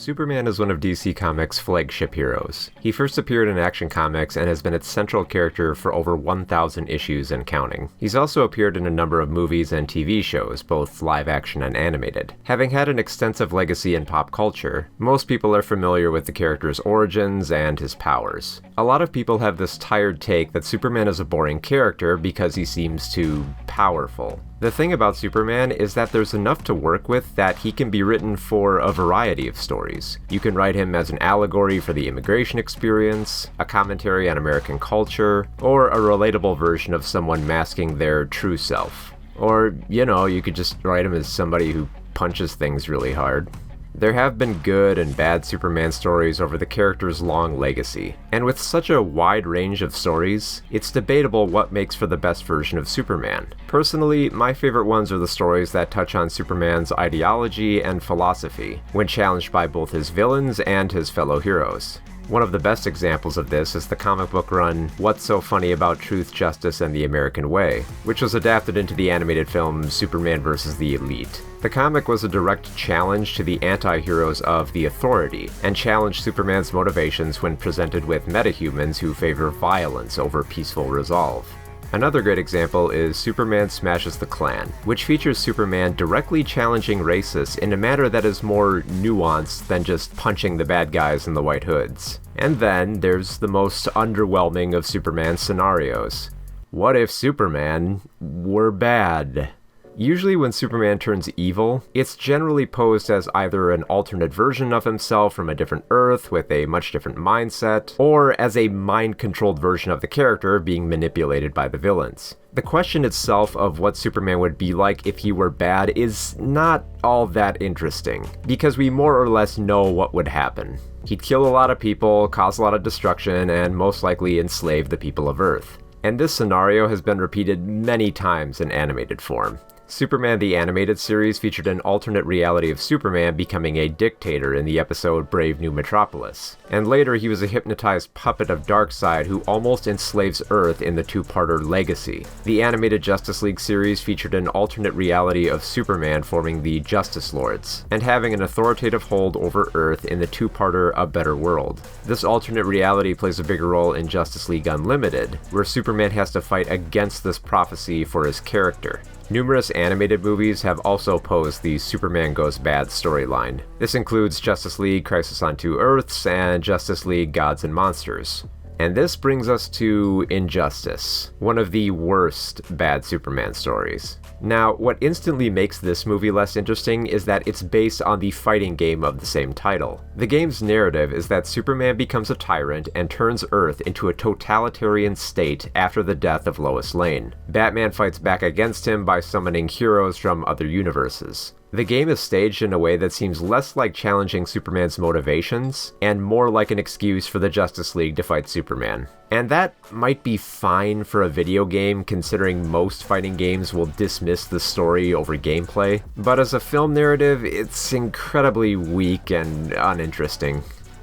Superman is one of DC Comics' flagship heroes. He first appeared in Action Comics and has been its central character for over 1,000 issues and counting. He's also appeared in a number of movies and TV shows, both live action and animated. Having had an extensive legacy in pop culture, most people are familiar with the character's origins and his powers. A lot of people have this tired take that Superman is a boring character because he seems too powerful. The thing about Superman is that there's enough to work with that he can be written for a variety of stories. You can write him as an allegory for the immigration experience, a commentary on American culture, or a relatable version of someone masking their true self. Or, you could just write him as somebody who punches things really hard. There have been good and bad Superman stories over the character's long legacy, and with such a wide range of stories, it's debatable what makes for the best version of Superman. Personally, my favorite ones are the stories that touch on Superman's ideology and philosophy, when challenged by both his villains and his fellow heroes. One of the best examples of this is the comic book run What's So Funny About Truth, Justice, and the American Way, which was adapted into the animated film Superman vs. the Elite. The comic was a direct challenge to the anti-heroes of the Authority, and challenged Superman's motivations when presented with metahumans who favor violence over peaceful resolve. Another great example is Superman Smashes the Klan, which features Superman directly challenging racists in a manner that is more nuanced than just punching the bad guys in the white hoods. And then there's the most underwhelming of Superman's scenarios. What if Superman were bad? Usually when Superman turns evil, it's generally posed as either an alternate version of himself from a different Earth with a much different mindset, or as a mind-controlled version of the character being manipulated by the villains. The question itself of what Superman would be like if he were bad is not all that interesting, because we more or less know what would happen. He'd kill a lot of people, cause a lot of destruction, and most likely enslave the people of Earth. And this scenario has been repeated many times in animated form. Superman the Animated Series featured an alternate reality of Superman becoming a dictator in the episode Brave New Metropolis, and later he was a hypnotized puppet of Darkseid who almost enslaves Earth in the two-parter Legacy. The animated Justice League series featured an alternate reality of Superman forming the Justice Lords, and having an authoritative hold over Earth in the two-parter A Better World. This alternate reality plays a bigger role in Justice League Unlimited, where Superman has to fight against this prophecy for his character. Numerous animated movies have also posed the Superman Goes Bad storyline. This includes Justice League Crisis on Two Earths and Justice League Gods and Monsters. And this brings us to Injustice, one of the worst bad Superman stories. Now, what instantly makes this movie less interesting is that it's based on the fighting game of the same title. The game's narrative is that Superman becomes a tyrant and turns Earth into a totalitarian state after the death of Lois Lane. Batman fights back against him by summoning heroes from other universes. The game is staged in a way that seems less like challenging Superman's motivations, and more like an excuse for the Justice League to fight Superman. And that might be fine for a video game, considering most fighting games will dismiss the story over gameplay, but as a film narrative, it's incredibly weak and uninteresting.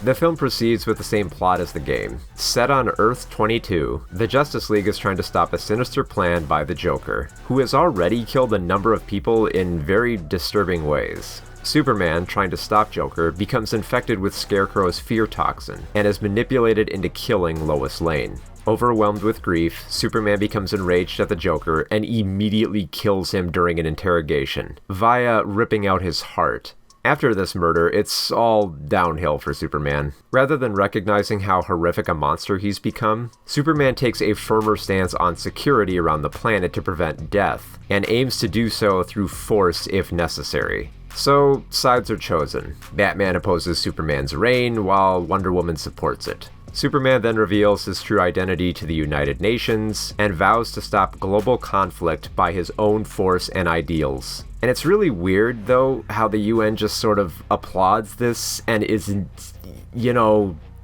The film proceeds with the same plot as the game. Set on Earth 22, the Justice League is trying to stop a sinister plan by the Joker, who has already killed a number of people in very disturbing ways. Superman, trying to stop Joker, becomes infected with Scarecrow's fear toxin, and is manipulated into killing Lois Lane. Overwhelmed with grief, Superman becomes enraged at the Joker and immediately kills him during an interrogation, via ripping out his heart. After this murder, it's all downhill for Superman. Rather than recognizing how horrific a monster he's become, Superman takes a firmer stance on security around the planet to prevent death, and aims to do so through force if necessary. So, sides are chosen. Batman opposes Superman's reign, while Wonder Woman supports it. Superman then reveals his true identity to the United Nations, and vows to stop global conflict by his own force and ideals. And it's really weird, though, how the UN just sort of applauds this and isn't,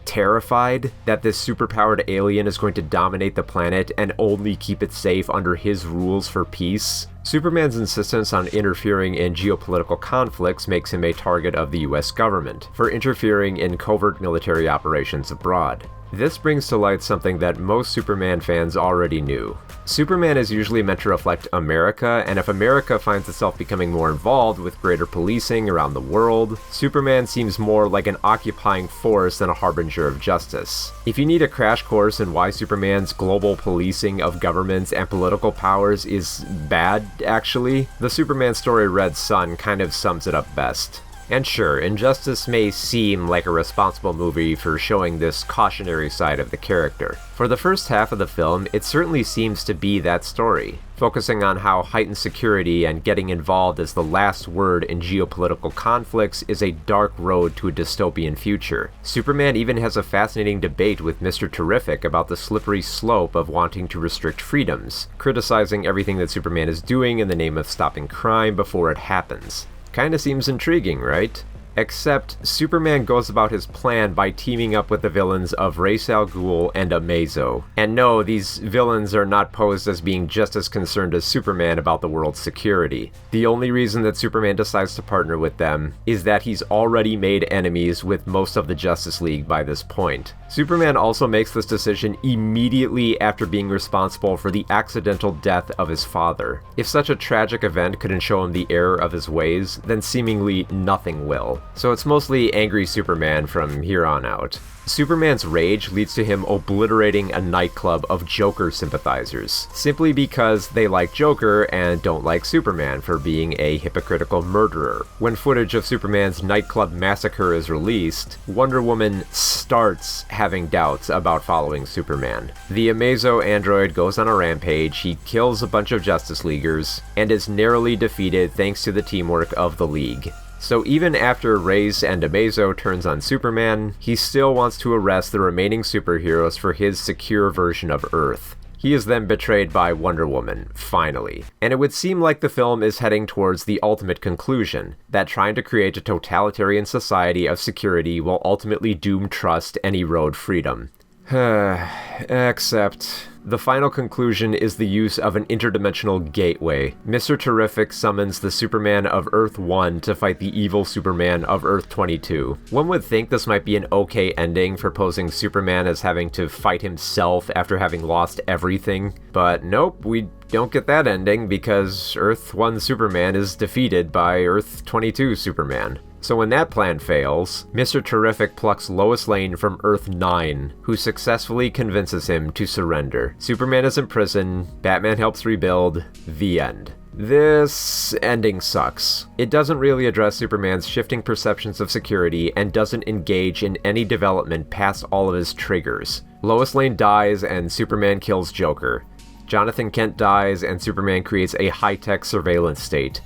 terrified that this superpowered alien is going to dominate the planet and only keep it safe under his rules for peace. Superman's insistence on interfering in geopolitical conflicts makes him a target of the US government for interfering in covert military operations abroad. This brings to light something that most Superman fans already knew. Superman is usually meant to reflect America, and if America finds itself becoming more involved with greater policing around the world, Superman seems more like an occupying force than a harbinger of justice. If you need a crash course in why Superman's global policing of governments and political powers is bad, actually, the Superman story Red Son kind of sums it up best. And sure, Injustice may seem like a responsible movie for showing this cautionary side of the character. For the first half of the film, it certainly seems to be that story, focusing on how heightened security and getting involved as the last word in geopolitical conflicts is a dark road to a dystopian future. Superman even has a fascinating debate with Mr. Terrific about the slippery slope of wanting to restrict freedoms, criticizing everything that Superman is doing in the name of stopping crime before it happens. Kinda seems intriguing, right? Except, Superman goes about his plan by teaming up with the villains of Ra's al Ghul and Amazo. And no, these villains are not posed as being just as concerned as Superman about the world's security. The only reason that Superman decides to partner with them is that he's already made enemies with most of the Justice League by this point. Superman also makes this decision immediately after being responsible for the accidental death of his father. If such a tragic event couldn't show him the error of his ways, then seemingly nothing will. So it's mostly angry Superman from here on out. Superman's rage leads to him obliterating a nightclub of Joker sympathizers, simply because they like Joker and don't like Superman for being a hypocritical murderer. When footage of Superman's nightclub massacre is released, Wonder Woman starts having doubts about following Superman. The Amazo android goes on a rampage, he kills a bunch of Justice Leaguers, and is narrowly defeated thanks to the teamwork of the League. So even after Ra's and Amazo turns on Superman, he still wants to arrest the remaining superheroes for his secure version of Earth. He is then betrayed by Wonder Woman, finally. And it would seem like the film is heading towards the ultimate conclusion, that trying to create a totalitarian society of security will ultimately doom trust and erode freedom. Except, the final conclusion is the use of an interdimensional gateway. Mr. Terrific summons the Superman of Earth 1 to fight the evil Superman of Earth 22. One would think this might be an okay ending for posing Superman as having to fight himself after having lost everything, but nope, we don't get that ending because Earth 1 Superman is defeated by Earth 22 Superman. So when that plan fails, Mr. Terrific plucks Lois Lane from Earth 9, who successfully convinces him to surrender. Superman is in prison, Batman helps rebuild, the end. This ending sucks. It doesn't really address Superman's shifting perceptions of security and doesn't engage in any development past all of his triggers. Lois Lane dies and Superman kills Joker. Jonathan Kent dies and Superman creates a high-tech surveillance state.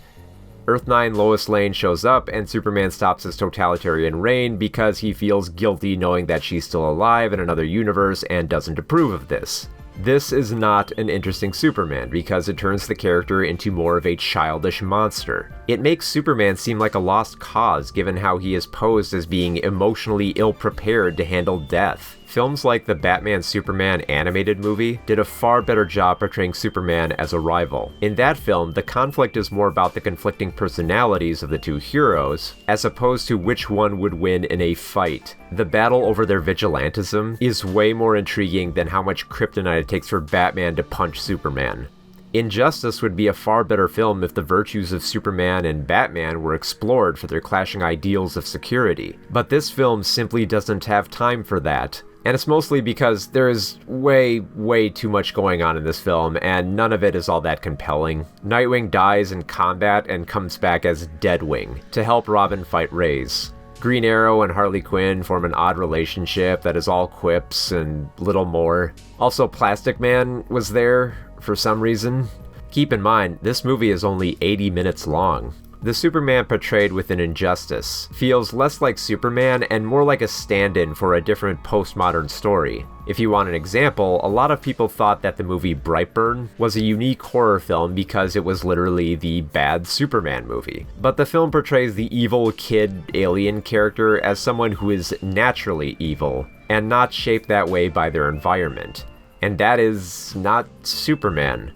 Earth 9 Lois Lane shows up and Superman stops his totalitarian reign because he feels guilty knowing that she's still alive in another universe and doesn't approve of this. This is not an interesting Superman because it turns the character into more of a childish monster. It makes Superman seem like a lost cause given how he is posed as being emotionally ill-prepared to handle death. Films like the Batman-Superman animated movie did a far better job portraying Superman as a rival. In that film, the conflict is more about the conflicting personalities of the two heroes, as opposed to which one would win in a fight. The battle over their vigilantism is way more intriguing than how much kryptonite it takes for Batman to punch Superman. Injustice would be a far better film if the virtues of Superman and Batman were explored for their clashing ideals of security. But this film simply doesn't have time for that. And it's mostly because there is way too much going on in this film, and none of it is all that compelling. Nightwing dies in combat and comes back as Deadwing to help Robin fight Ra's. Green Arrow and Harley Quinn form an odd relationship that is all quips and little more. Also, Plastic Man was there for some reason. Keep in mind, this movie is only 80 minutes long. The Superman portrayed within Injustice feels less like Superman and more like a stand-in for a different postmodern story. If you want an example, a lot of people thought that the movie Brightburn was a unique horror film because it was literally the bad Superman movie. But the film portrays the evil kid alien character as someone who is naturally evil, and not shaped that way by their environment. And that is not Superman.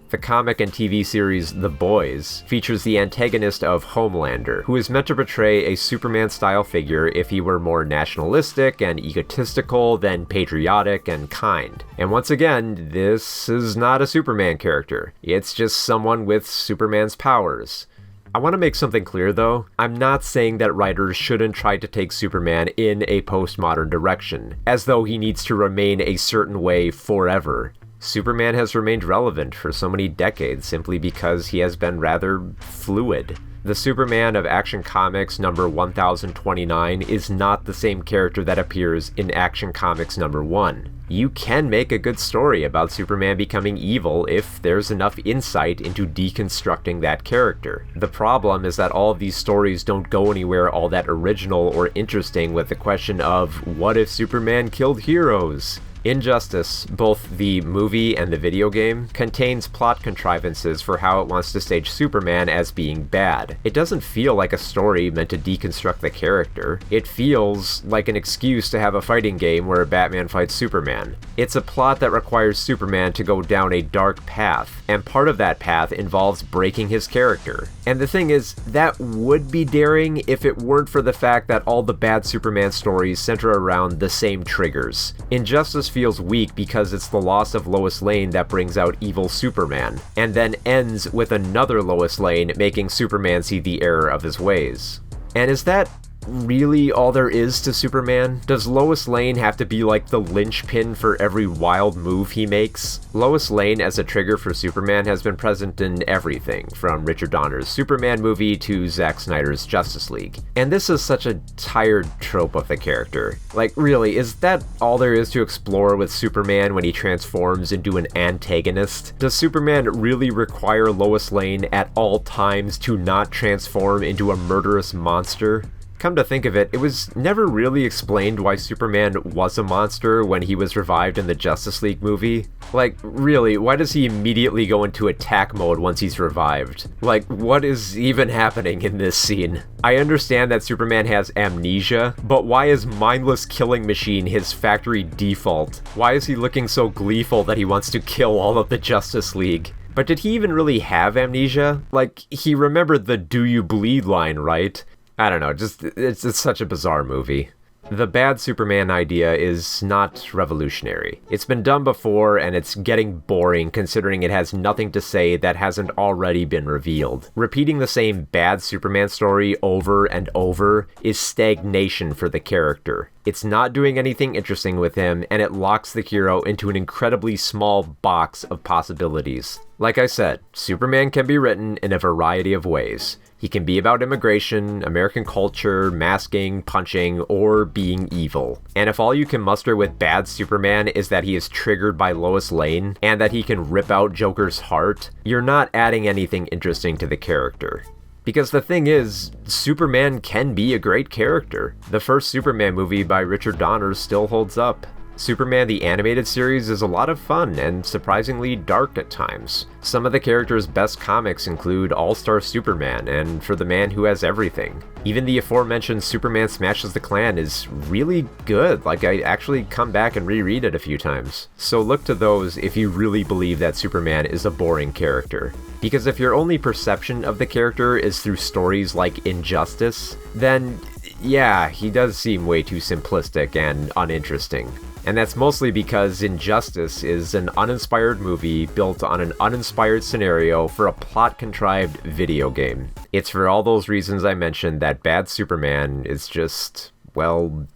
The comic and TV series The Boys features the antagonist of Homelander, who is meant to portray a Superman-style figure if he were more nationalistic and egotistical than patriotic and kind. And once again, this is not a Superman character. It's just someone with Superman's powers. I want to make something clear though, I'm not saying that writers shouldn't try to take Superman in a postmodern direction, as though he needs to remain a certain way forever. Superman has remained relevant for so many decades simply because he has been rather fluid. The Superman of Action Comics number 1029 is not the same character that appears in Action Comics number 1. You can make a good story about Superman becoming evil if there's enough insight into deconstructing that character. The problem is that all of these stories don't go anywhere all that original or interesting with the question of, what if Superman killed heroes? Injustice, both the movie and the video game, contains plot contrivances for how it wants to stage Superman as being bad. It doesn't feel like a story meant to deconstruct the character. It feels like an excuse to have a fighting game where Batman fights Superman. It's a plot that requires Superman to go down a dark path, and part of that path involves breaking his character. And the thing is, that would be daring if it weren't for the fact that all the bad Superman stories center around the same triggers. Injustice feels weak because it's the loss of Lois Lane that brings out evil Superman, and then ends with another Lois Lane making Superman see the error of his ways. And is that really all there is to Superman? Does Lois Lane have to be like the linchpin for every wild move he makes? Lois Lane as a trigger for Superman has been present in everything, from Richard Donner's Superman movie to Zack Snyder's Justice League. And this is such a tired trope of the character. Like, really, is that all there is to explore with Superman when he transforms into an antagonist? Does Superman really require Lois Lane at all times to not transform into a murderous monster? Come to think of it, it was never really explained why Superman was a monster when he was revived in the Justice League movie. Like, really, why does he immediately go into attack mode once he's revived? Like, what is even happening in this scene? I understand that Superman has amnesia, but why is mindless killing machine his factory default? Why is he looking so gleeful that he wants to kill all of the Justice League? But did he even really have amnesia? Like, he remembered the "do you bleed" line, right? I don't know, it's such a bizarre movie. The bad Superman idea is not revolutionary. It's been done before, and it's getting boring considering it has nothing to say that hasn't already been revealed. Repeating the same bad Superman story over and over is stagnation for the character. It's not doing anything interesting with him, and it locks the hero into an incredibly small box of possibilities. Like I said, Superman can be written in a variety of ways. He can be about immigration, American culture, masking, punching, or being evil. And if all you can muster with bad Superman is that he is triggered by Lois Lane, and that he can rip out Joker's heart, you're not adding anything interesting to the character. Because the thing is, Superman can be a great character. The first Superman movie by Richard Donner still holds up. Superman the Animated Series is a lot of fun and surprisingly dark at times. Some of the character's best comics include All-Star Superman and For the Man Who Has Everything. Even the aforementioned Superman Smashes the Klan is really good, like I actually come back and reread it a few times. So look to those if you really believe that Superman is a boring character. Because if your only perception of the character is through stories like Injustice, then yeah, he does seem way too simplistic and uninteresting. And that's mostly because Injustice is an uninspired movie built on an uninspired scenario for a plot-contrived video game. It's for all those reasons I mentioned that bad Superman is just, well,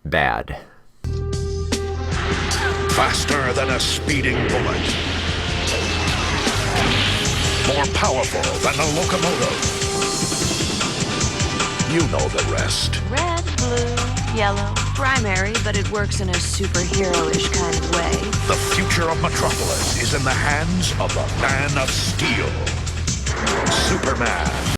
bad. Faster than a speeding bullet. More powerful than a locomotive. You know the rest. Red, blue, yellow, primary, but it works in a superhero-ish kind of way. The future of Metropolis is in the hands of the Man of Steel. Superman.